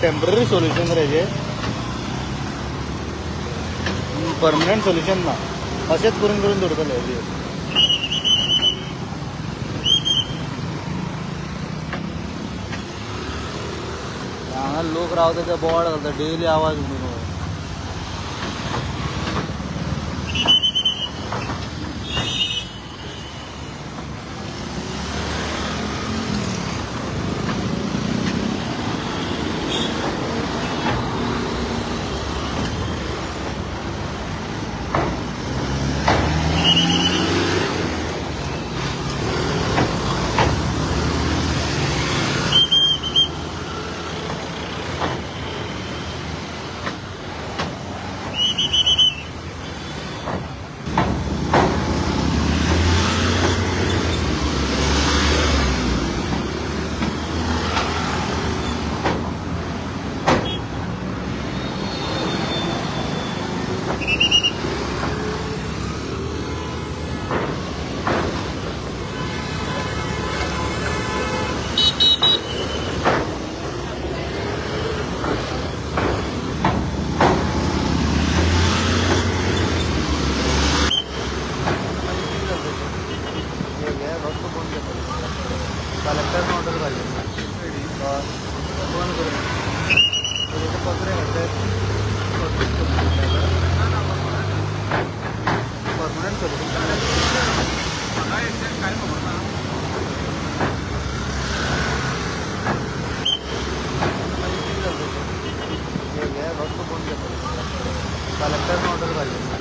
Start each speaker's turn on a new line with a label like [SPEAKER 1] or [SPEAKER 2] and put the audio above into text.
[SPEAKER 1] temporary solution रे permanent solution ना असेच करून करून दवरतले हांगा लोक रावता ते बोवाड घालता डेली आवाज म्हणून कलेक्टर ऑर्डर झाली फोन करून पत्रे घालतात परमनंट सोल्युशन कलेक्टर ऑर्डर झाली